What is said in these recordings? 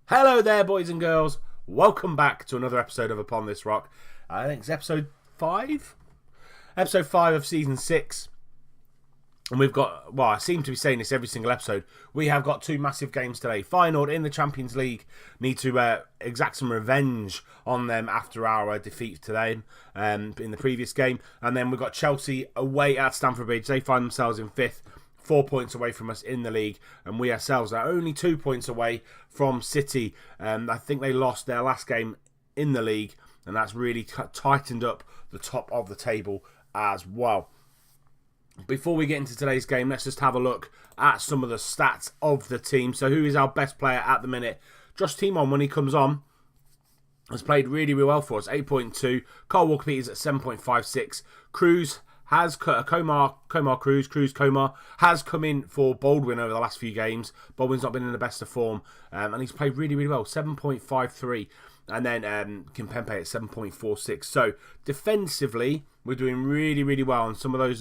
Hello there, boys and girls. Welcome back to another episode of Upon This Rock. I think it's episode 5? Episode 5 of Season 6. And we've got, well, I seem to be saying this every single episode. We have got two massive games today. Feyenoord in the Champions League need to exact some revenge on them after our defeat to them in the previous game. And then we've got Chelsea away at Stamford Bridge. They find themselves in 5th. 4 points away from us in the league, and we ourselves are only 2 points away from City. I think they lost their last game in the league, and that's really tightened up the top of the table as well. Before we get into today's game, let's just have a look at some of the stats of the team. So who is our best player at the minute? Josh Timon, when he comes on, has played really, really well for us. 8.2. Carl Walker-Peters at 7.56. Cruz has Komar has come in for Baldwin over the last few games. Baldwin's not been in the best of form, and he's played really, really well. 7.53, and then Kimpembe at 7.46. So defensively, we're doing really, really well, and some of those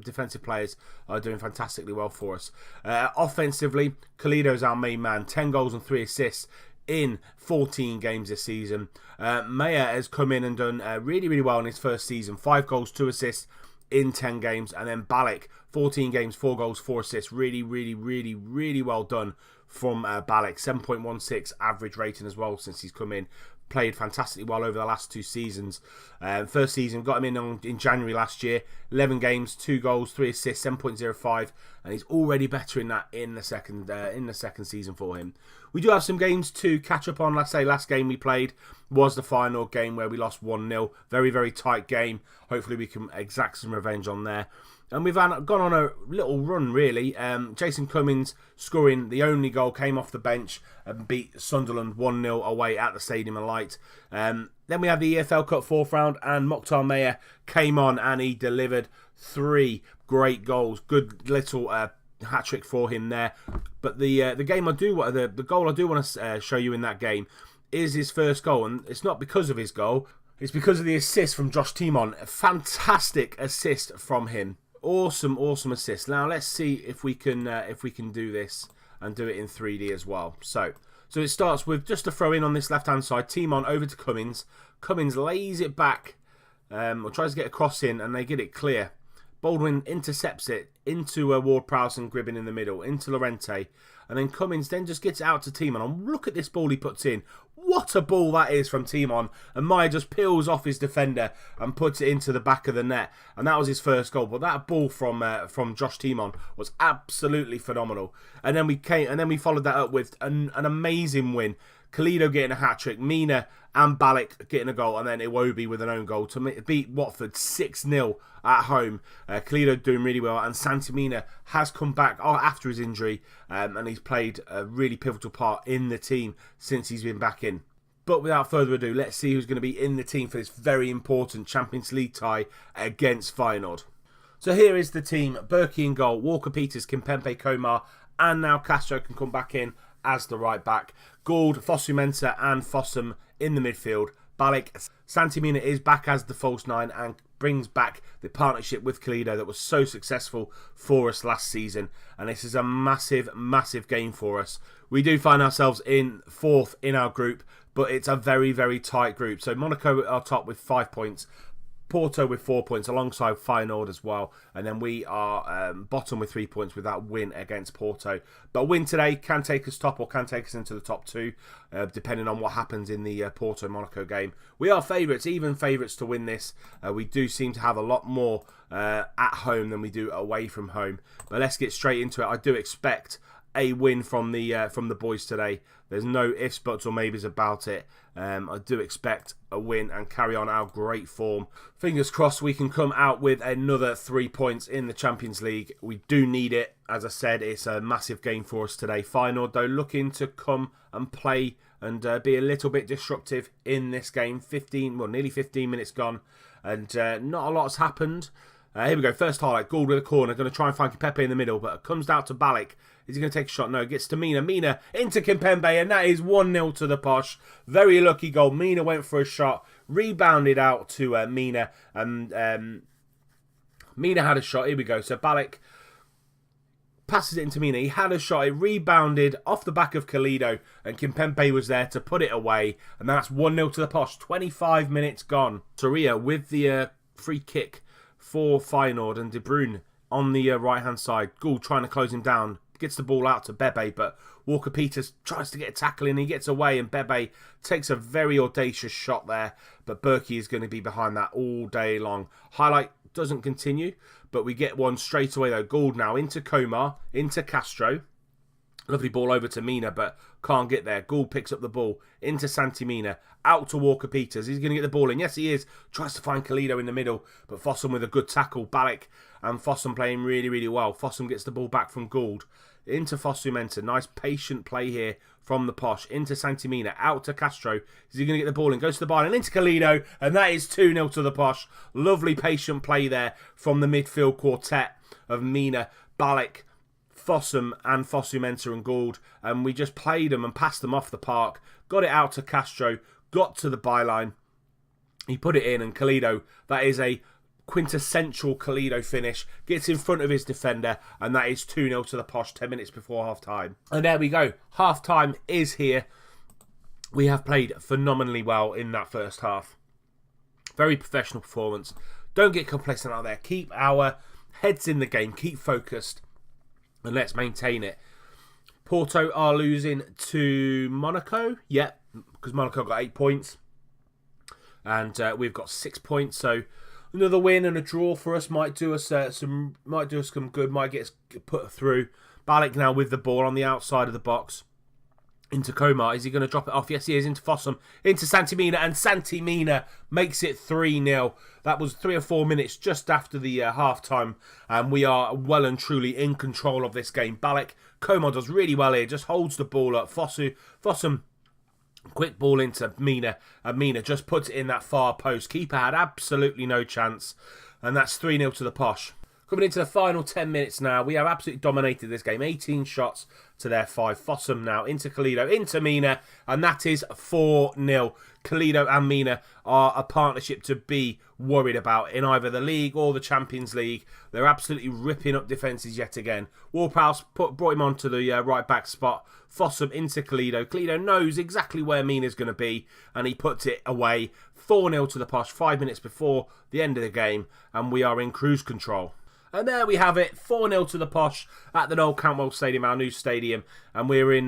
defensive players are doing fantastically well for us. Offensively, Kalido's our main man. 10 goals and 3 assists in 14 games this season. Maya has come in and done really, really well in his first season. 5 goals, 2 assists in 10 games. And then Balak, 14 games, 4 goals, 4 assists. Really, really, really, really well done from Balak. 7.16 average rating as well since he's come in. Played fantastically well over the last 2 seasons. First season, got him in January last year. 11 games, 2 goals, 3 assists, 7.05, and he's already better in that in the second season for him. We do have some games to catch up on. Let's say last game we played was the final game where we lost 1-0. Very, very tight game. Hopefully we can exact some revenge on there. And we've gone on a little run, really. Jason Cummings scoring the only goal, came off the bench and beat Sunderland 1-0 away at the Stadium of Light. Then we have the EFL Cup 4th round, and Mokhtar Meyer came on and he delivered 3 great goals. Good little hat trick for him there. But the goal I do want to show you in that game is his first goal, and it's not because of his goal. It's because of the assist from Josh Timon. A fantastic assist from him. Awesome assist. Now let's see if we can do this and do it in 3D as well. So it starts with just a throw in on this left hand side. Timon over to Cummings. Cummings lays it back, or tries to get a cross in, and they get it clear. Baldwin intercepts it into Ward-Prowse and Gribbin in the middle, into Lorente, and then Cummings then just gets it out to Timon. And look at this ball he puts in. What a ball that is from Timon. And Maya just peels off his defender and puts it into the back of the net. And that was his first goal. But that ball from Josh Timon was absolutely phenomenal. And then we followed that up with an amazing win. Kalido getting a hat-trick, Mina and Balak getting a goal, and then Iwobi with an own goal to beat Watford 6-0 at home. Kalido doing really well, and Santi Mina has come back after his injury, and he's played a really pivotal part in the team since he's been back in. But without further ado, let's see who's going to be in the team for this very important Champions League tie against Feyenoord. So here is the team. Berkey in goal, Walker-Peters, Kimpembe, Komar, and now Castro can come back in as the right back. Gould, Fosu-Mensah and Fossum in the midfield. Balak, Santi-Mina is back as the false 9 and brings back the partnership with Kalido that was so successful for us last season. And this is a massive, massive game for us. We do find ourselves in 4th in our group, but it's a very, very tight group. So Monaco are top with 5 points. Porto with 4 points alongside Feyenoord as well, and then we are bottom with 3 points with that win against Porto. But a win today can take us top or can take us into the top 2 depending on what happens in the Porto-Monaco game. We are favourites, even favourites to win this. We do seem to have a lot more at home than we do away from home. But let's get straight into it. I do expect a win from the boys today. There's no ifs, buts or maybes about it. I do expect a win and carry on our great form. Fingers crossed we can come out with another 3 points in the Champions League. We do need it. As I said, it's a massive game for us today. Feyenoord, though, looking to come and play and be a little bit disruptive in this game. Nearly 15 minutes gone, and not a lot has happened. Here we go. First highlight. Gould with a corner. Going to try and find Kimpembe in the middle, but it comes down to Balak. Is he going to take a shot? No, it gets to Mina. Mina into Kimpembe, and that is 1-0 to the Posh. Very lucky goal. Mina went for a shot, rebounded out to Mina, and Mina had a shot. Here we go. So Balak passes it into Mina. He had a shot. It rebounded off the back of Kalido, and Kimpembe was there to put it away. And that's 1-0 to the Posh. 25 minutes gone. Soria with the free kick for Feyenoord, and De Bruyne on the right-hand side. Gould trying to close him down. Gets the ball out to Bebe, but Walker-Peters tries to get a tackle in. He gets away, and Bebe takes a very audacious shot there. But Berkey is going to be behind that all day long. Highlight doesn't continue, but we get one straight away though. Gould now into Komar, into Castro. Lovely ball over to Mina, but can't get there. Gould picks up the ball into Santi Mina, out to Walker-Peters. He's going to get the ball in. Yes, he is. Tries to find Kalido in the middle, but Fossum with a good tackle. Balak and Fossum playing really, really well. Fossum gets the ball back from Gould. Into Fossumenta. Nice patient play here from the Posh. Into Santi Mina. Out to Castro. Is he going to get the ball in? Goes to the bar and into Kalido. And that is 2-0 to the Posh. Lovely patient play there from the midfield quartet of Mina, Balak, Fossum and Fossumenta and Gould. And we just played them and passed them off the park. Got it out to Castro. Got to the byline. He put it in, and Kalido, that is a quintessential Kalido finish, gets in front of his defender, and that is 2-0 to the Posh 10 minutes before half-time. And there we go. Half-time is here. We have played phenomenally well in that first half. Very professional performance. Don't get complacent out there. Keep our heads in the game. Keep focused, and let's maintain it. Porto are losing to Monaco. Yep, because Monaco got 8 points. And we've got 6 points, so another win and a draw for us might do us some good, might get us put through. Balak now with the ball on the outside of the box. Into Komar. Is he going to drop it off? Yes, he is. Into Fossum. Into Santi Mina. And Santi Mina makes it 3-0. That was 3 or 4 minutes just after the half-time. And we are well and truly in control of this game. Balak. Komar does really well here. Just holds the ball up. Fossum. Quick ball into Mina. And Mina just puts it in that far post. Keeper had absolutely no chance. And that's 3-0 to the Posh. Coming into the final 10 minutes now, we have absolutely dominated this game. 18 shots to their 5. Fossum now into Kalido, into Mina, and that is 4-0. Kalido and Mina are a partnership to be worried about in either the league or the Champions League. They're absolutely ripping up defences yet again. Ward-Prowse brought him onto the right back spot. Fossum into Kalido. Kalido knows exactly where Mina's going to be, and he puts it away. 4-0 to the Posh, 5 minutes before the end of the game, and we are in cruise control. And there we have it, 4-0 to the Posh at the Noel Cantwell Stadium, our new stadium, and we're in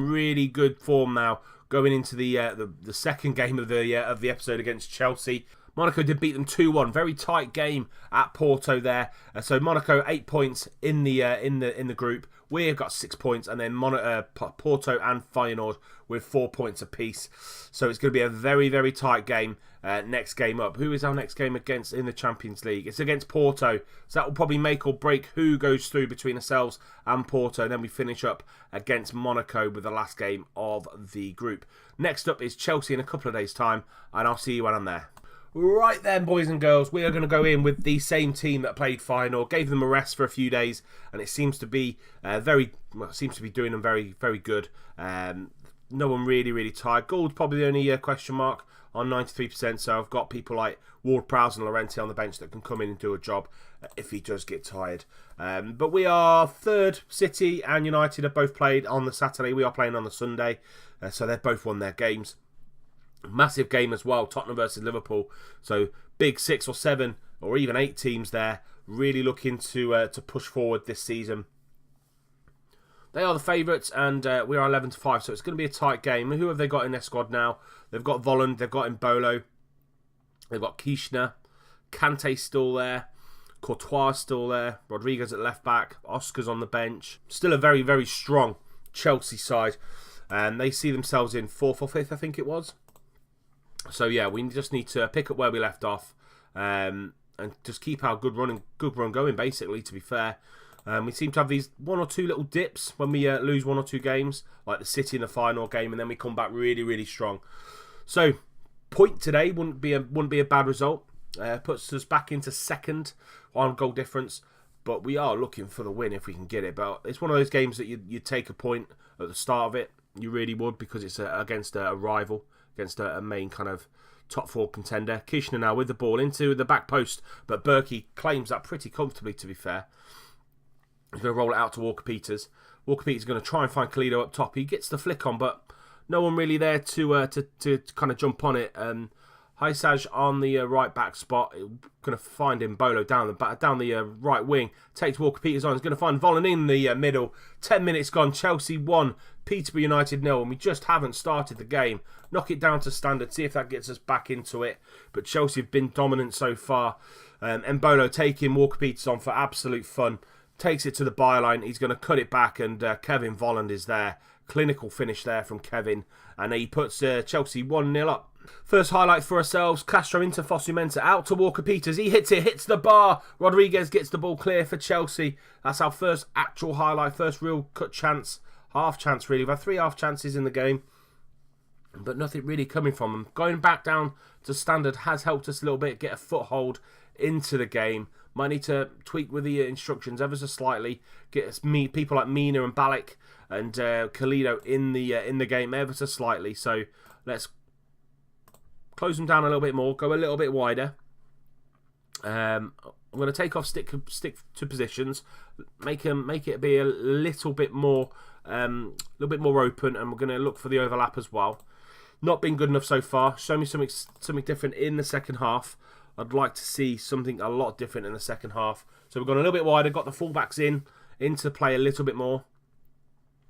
really good form now, going into the second game of the episode against Chelsea. Monaco did beat them 2-1, very tight game at Porto there. So Monaco 8 points in the group. We've got 6 points, and then Porto and Feyenoord with 4 points apiece. So it's going to be a very, very tight game. Next game up. Who is our next game against in the Champions League? It's against Porto. So that will probably make or break who goes through between ourselves and Porto. And then we finish up against Monaco with the last game of the group. Next up is Chelsea in a couple of days' time, and I'll see you when I'm there. Right then, boys and girls, we are going to go in with the same team that played Feyenoord, gave them a rest for a few days, and it seems to be doing them very, very good. No one really tired. Gould's probably the only question mark on 93%, so I've got people like Ward-Prowse and Llorente on the bench that can come in and do a job if he does get tired. But we are third. City and United have both played on the Saturday. We are playing on the Sunday, so they've both won their games. Massive game as well, Tottenham versus Liverpool. So big 6 or 7 or even 8 teams there, really looking to push forward this season. They are the favourites, and we are 11-5, so it's going to be a tight game. Who have they got in their squad now? They've got Volland, they've got Mbolo, they've got Kirchner, Kante's still there, Courtois still there, Rodriguez at left back, Oscar's on the bench. Still a very, very strong Chelsea side, and they see themselves in 4th or 5th, I think it was. So yeah, we just need to pick up where we left off, and just keep our good run going, basically, to be fair. We seem to have these 1 or 2 little dips when we lose 1 or 2 games, like the City in the final game, and then we come back really, really strong. So, point today wouldn't be a bad result. Puts us back into second on goal difference, but we are looking for the win if we can get it. But it's one of those games that you take a point at the start of it. You really would, because it's against a rival, against a main kind of top 4 contender. Kirchner now with the ball into the back post, but Berkey claims that pretty comfortably, to be fair. He's going to roll it out to Walker-Peters. Walker-Peters is going to try and find Khalid up top. He gets the flick on, but no one really there to kind of jump on it. Haisaj on the right back spot, going to find him. Bolo down the right wing, takes Walker-Peters on. He's going to find Vollen in the middle. 10 minutes gone. Chelsea 1, Peterborough United 0, and we just haven't started the game. Knock it down to standard, see if that gets us back into it. But Chelsea have been dominant so far. Mbolo taking Walker-Peters on for absolute fun. Takes it to the byline. He's going to cut it back, and Kevin Volland is there. Clinical finish there from Kevin, and he puts Chelsea 1-0 up. First highlight for ourselves, Castro into Fosu-Mensah, out to Walker-Peters. He hits it, hits the bar. Rodriguez gets the ball clear for Chelsea. That's our first actual highlight, first real cut chance. Half chance, really. We've had 3 half chances in the game, but nothing really coming from them. Going back down to standard has helped us a little bit, get a foothold into the game. Might need to tweak with the instructions ever so slightly. Get us people like Mina and Balak and Khalid in the game ever so slightly. So let's close them down a little bit more, go a little bit wider. I'm going to take off stick to positions, make it be a little bit more open, and we're going to look for the overlap as well. Not been good enough so far. Show me something different in the second half. I'd like to see something a lot different in the second half. So we've gone a little bit wider, got the fullbacks into play a little bit more,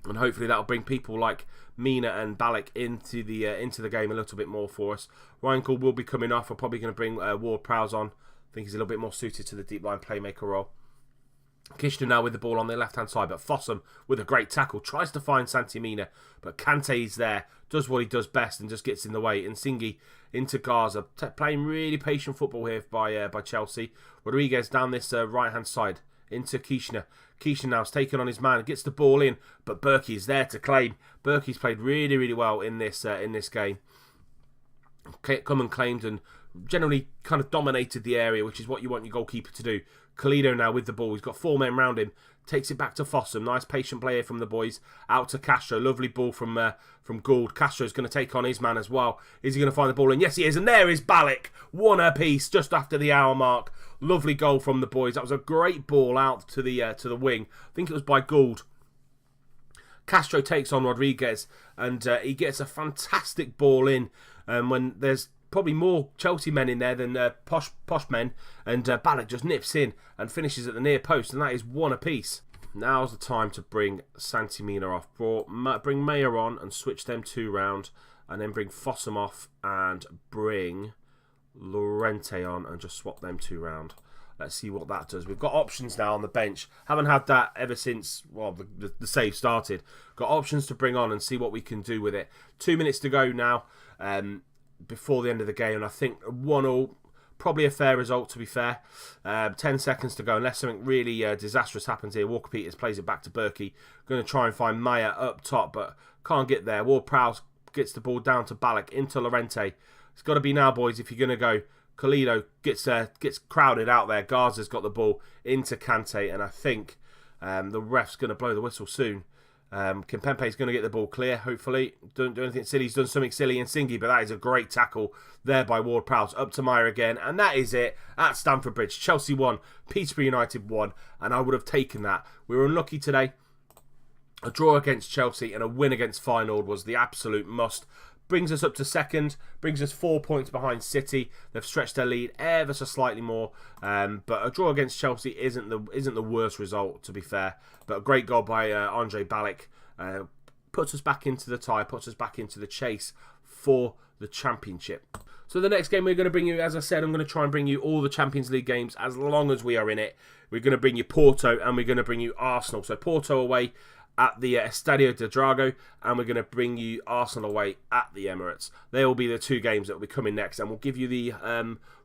and hopefully that'll bring people like Mina and Balak into the game a little bit more for us. Reinkel will be coming off. We're probably going to bring Ward-Prowse on. I think he's a little bit more suited to the deep line playmaker role. Kishner now with the ball on the left-hand side, but Fossum with a great tackle tries to find Santi Mina, but Kante is there, does what he does best and just gets in the way. And Singi into Gaza, playing really patient football here by Chelsea. Rodriguez down this right-hand side into Kishner. Kishner now's taken on his man, gets the ball in, but Berkey is there to claim. Berkey's played really, really well in this game. Come and claimed and generally kind of dominated the area, which is what you want your goalkeeper to do. Khalid now with the ball. He's got 4 men round him. Takes it back to Fossum. Nice patient play here from the boys. Out to Castro. Lovely ball from Gould. Castro's going to take on his man as well. Is he going to find the ball in? Yes, he is. And there is Balak. 1 apiece just after the hour mark. Lovely goal from the boys. That was a great ball out to the wing. I think it was by Gould. Castro takes on Rodriguez, and he gets a fantastic ball in. When there's probably more Chelsea men in there than posh men, and Balak just nips in and finishes at the near post, and that is 1 apiece. Now's the time to bring Santi Mina off. Bring Mayer on and switch them 2 round, and then bring Fossum off and bring Llorente on and just swap them 2 round. Let's see what that does. We've got options now on the bench. Haven't had that ever since, well, the save started. Got options to bring on and see what we can do with it. 2 minutes to go now. Before the end of the game, and I think 1-1, probably a fair result to be fair. 10 seconds to go, unless something really disastrous happens here. Walker-Peters plays it back to Berkey. Going to try and find Maya up top, but can't get there. Ward-Prowse gets the ball down to Balak, into Llorente. It's got to be now, boys, if you're going to go. Khalid gets crowded out there. Garza's got the ball into Kante, and I think the ref's going to blow the whistle soon. Kimpembe's going to get the ball clear, hopefully. Don't do anything silly. He's done something silly in Singi, but that is a great tackle there by Ward-Prowse. Up to Meyer again, and that is it at Stamford Bridge. Chelsea 1, Peterborough United 1, and I would have taken that. We were unlucky today. A draw against Chelsea and a win against Feyenoord was the absolute must. Brings us up to second, brings us 4 points behind City. They've stretched their lead ever so slightly more, but a draw against Chelsea isn't the worst result, to be fair. But a great goal by Andre Balak puts us back into the tie, puts us back into the chase for the Championship. So the next game we're going to bring you, as I said, I'm going to try and bring you all the Champions League games as long as we are in it. We're going to bring you Porto and we're going to bring you Arsenal. So Porto away at the Estadio de Dragao, and we're going to bring you Arsenal away at the Emirates. They will be the 2 games that will be coming next, and we'll give you the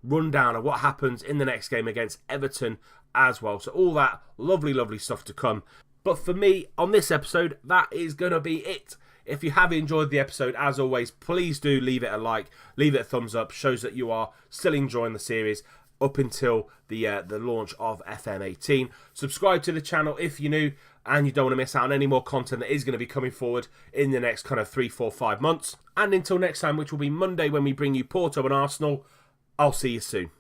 rundown of what happens in the next game against Everton as well. So all that lovely, lovely stuff to come. But for me, on this episode, that is going to be it. If you have enjoyed the episode, as always, please do leave it a like, leave it a thumbs up, shows that you are still enjoying the series up until the launch of FM18. Subscribe to the channel if you're new and you don't want to miss out on any more content that is going to be coming forward in the next kind of 3, 4, 5 months. And until next time, which will be Monday when we bring you Porto and Arsenal, I'll see you soon.